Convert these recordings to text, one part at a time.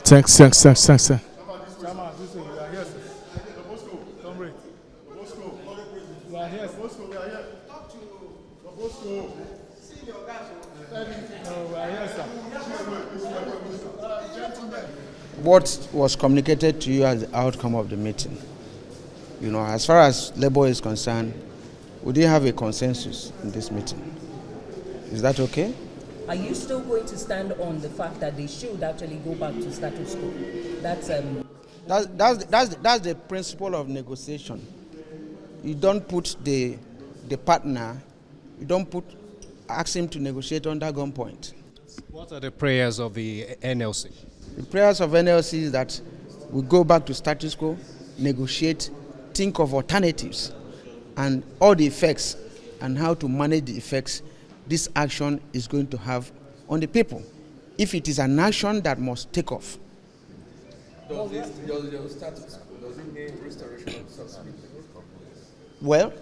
Thanks. What was communicated to you as the outcome of the meeting? As far as Labour is concerned, we didn't have a consensus in this meeting. Is that okay? Are you still going to stand on the fact that they should actually go back to status quo? That's the principle of negotiation. You don't put the partner, ask him to negotiate under gunpoint. What are the prayers of the NLC? The prayers of NLC is that we go back to status quo, negotiate, think of alternatives and all the effects and how to manage the effects this action is going to have on the people. If it is an action that must take off. Does it mean restoration of subsidy? Well,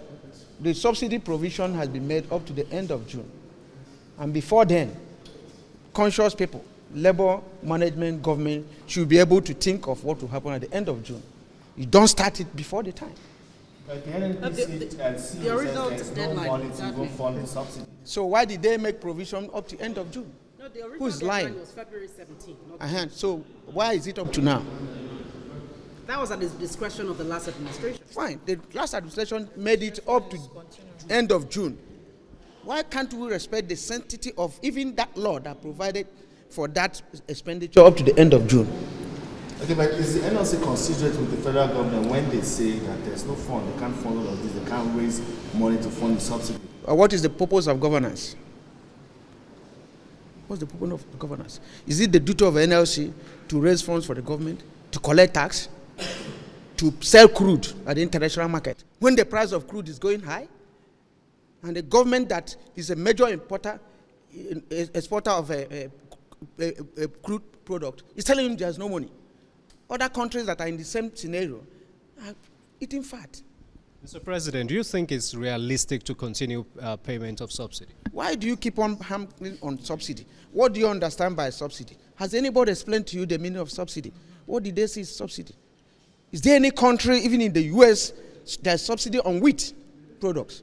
the subsidy provision has been made up to the end of June. And before then, conscious people, Labour, management, government should be able to think of what will happen at the end of June. You don't start it before the time. But the NNPC the original deadline to even fund the subsidy. So why did they make provision up to end of June? No, the original Who's lying? was February 17th. So why is it up to now? That was at the discretion of the last administration. Fine. The last administration made it up to end of June. Why can't we respect the sanctity of even that law that provided for that expenditure up to the end of June? Okay, but is the NLC considerate with the federal government when they say that there's no fund, they can't fund all of this, they can't raise money to fund the subsidy? What is the purpose of governance? What's the purpose of governance? Is it the duty of NLC to raise funds for the government, to collect tax, to sell crude at the international market when the price of crude is going high? And the government that is a major exporter of a crude product is telling him there's no money. Other countries that are in the same scenario are eating fat. Mr. President, do you think it's realistic to continue payment of subsidy? Why do you keep on hammering on subsidy? What do you understand by subsidy? Has anybody explained to you the meaning of subsidy? What did they say is subsidy? Is there any country, even in the US, there's subsidy on wheat products?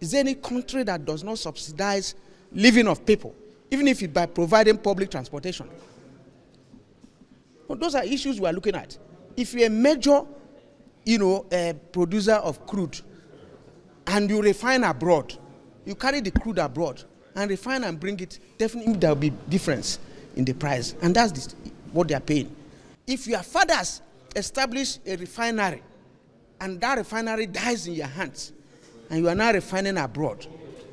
Is there any country that does not subsidize living of people, even if it's by providing public transportation? Well, those are issues we are looking at. If you're a major, producer of crude, and you refine abroad, you carry the crude abroad and refine and bring it, definitely there will be difference in the price, and that's what they are paying. If your fathers establish a refinery, and that refinery dies in your hands, and you are now refining abroad,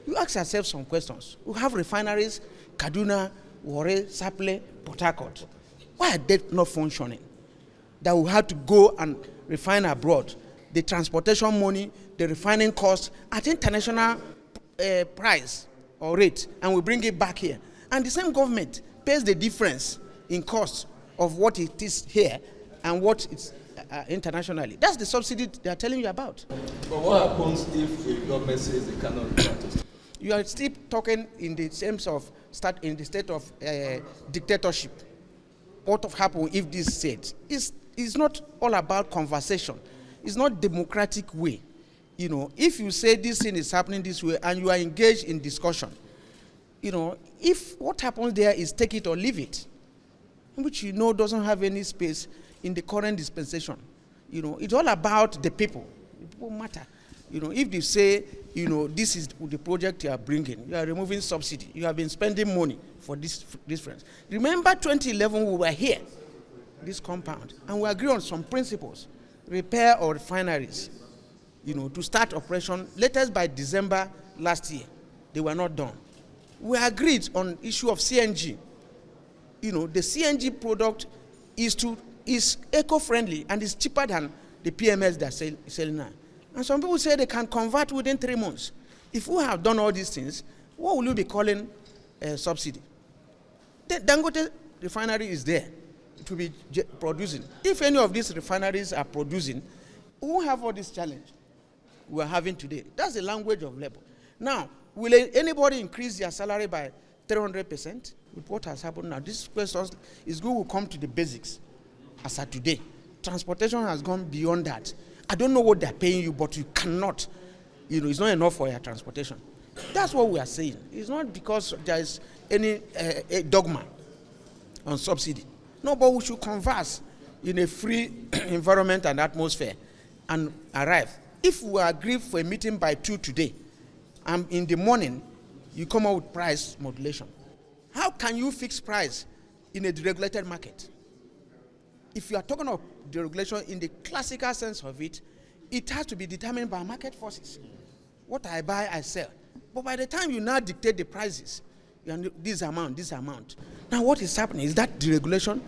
you ask yourself some questions. We have refineries, Kaduna, Warri, Sapele, Port Harcourt. Why are they not functioning? That we have to go and refine abroad. The transportation money, the refining cost at international price or rate, and we bring it back here. And the same government pays the difference in cost of what it is here and what it's internationally. That's the subsidy they are telling you about. But what happens if the government says they cannot do that? You are still talking in the terms of in the state of dictatorship. What will happen if this said? It's not all about conversation. It's not democratic way. If you say this thing is happening this way and you are engaged in discussion, if what happens there is take it or leave it, which doesn't have any space in the current dispensation. It's all about the people. The people matter. If they say, this is the project you are bringing, you are removing subsidy, you have been spending money for this friends. Remember 2011, we were here, this compound, and we agreed on some principles, repair our refineries, to start operation latest by December last year. They were not done. We agreed on issue of CNG. The CNG product is eco-friendly and is cheaper than the PMS they are selling now. And some people say they can convert within 3 months. If we have done all these things, what will you be calling subsidy? The Dangote refinery is there to be producing. If any of these refineries are producing, we won't have all this challenge we are having today. That's the language of labor. Now, will anybody increase their salary by 300%? with what has happened now. This question is good. We'll come to the basics as of today. Transportation has gone beyond that. I don't know what they're paying you, but you cannot, it's not enough for your transportation. That's what we are saying. It's not because there is any a dogma on subsidy. No, but we should converse in a free environment and atmosphere and arrive. If we agree for a meeting by 2 today, and in the morning, you come out with price modulation. How can you fix price in a deregulated market? If you are talking of deregulation in the classical sense of it, it has to be determined by market forces. What I buy, I sell. But by the time you now dictate the prices, this amount. Now what is happening? Is that deregulation?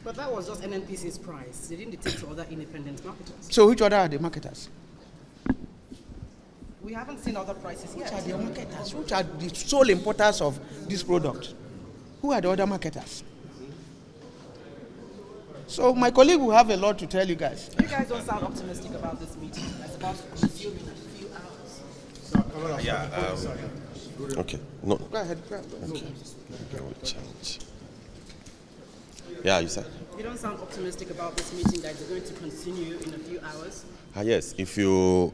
But that was just NNPC's price. They didn't dictate to other independent marketers. So which other are the marketers? We haven't seen other prices yet. Which are the marketers? Which are the sole importers of this product? Who are the other marketers? So my colleague will have a lot to tell you guys. You guys don't sound optimistic about this meeting. It's about to consume in a few hours. Okay. No. Go ahead. Okay. We'll change. Yeah, you said. You don't sound optimistic about this meeting that is going to continue in a few hours. Yes, if you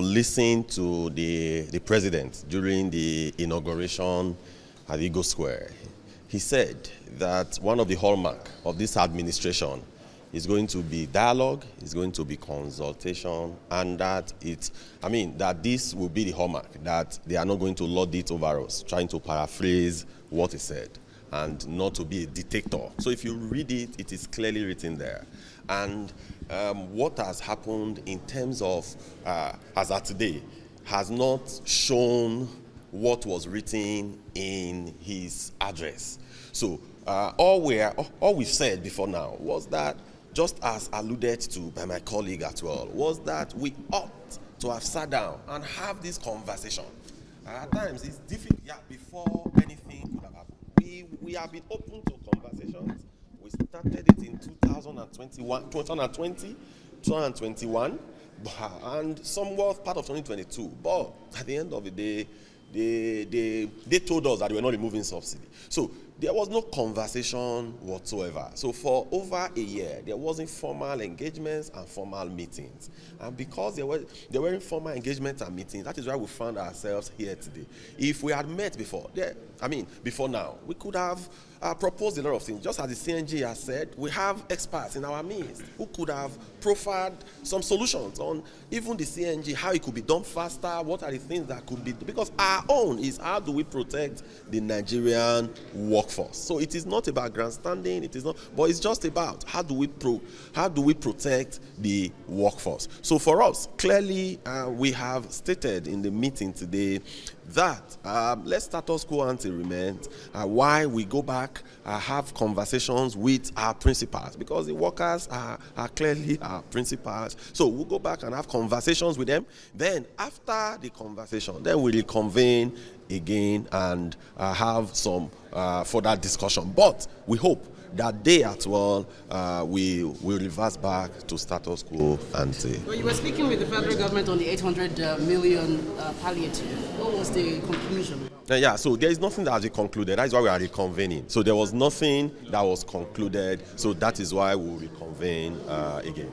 listen to the president during the inauguration at Eagle Square, he said that one of the hallmark of this administration is going to be dialogue, is going to be consultation, and that that this will be the hallmark, that they are not going to lord it over us, trying to paraphrase what he said, and not to be a dictator. So if you read it, it is clearly written there. And what has happened in terms of, as of today, has not shown what was written in his address. So all we've said before now was that, just as alluded to by my colleague as well, was that we ought to have sat down and have this conversation. At times it's difficult, before anything could have happened. We have been open to conversations. We started it in 2021, and somewhat part of 2022. But at the end of the day, they told us that they were not removing subsidy. So there was no conversation whatsoever. So for over a year, there was informal engagements and formal meetings. And because there were informal engagements and meetings, that is why we found ourselves here today. If we had met before now, we could have proposed a lot of things. Just as the CNG has said, we have experts in our midst who could have proffered some solutions on even the CNG, how it could be done faster, what are the things that could be, because our own is how do we protect the Nigerian workforce. So it is not about grandstanding, it is not, but it's just about how do we protect the workforce. So for us, clearly we have stated in the meeting today that let's status quo ante remain, why we go back, have conversations with our principals, because the workers are clearly our principals. So we'll go back and have conversations with them. Then after the conversation, then we'll reconvene again and have some further discussion. But we hope that day as well, we will reverse back to status quo ante. Well, you were speaking with the federal government on the 800 million palliative. What was the conclusion? So there is nothing that has been concluded. That is why we are reconvening. So there was nothing that was concluded. So that is why we will reconvene again.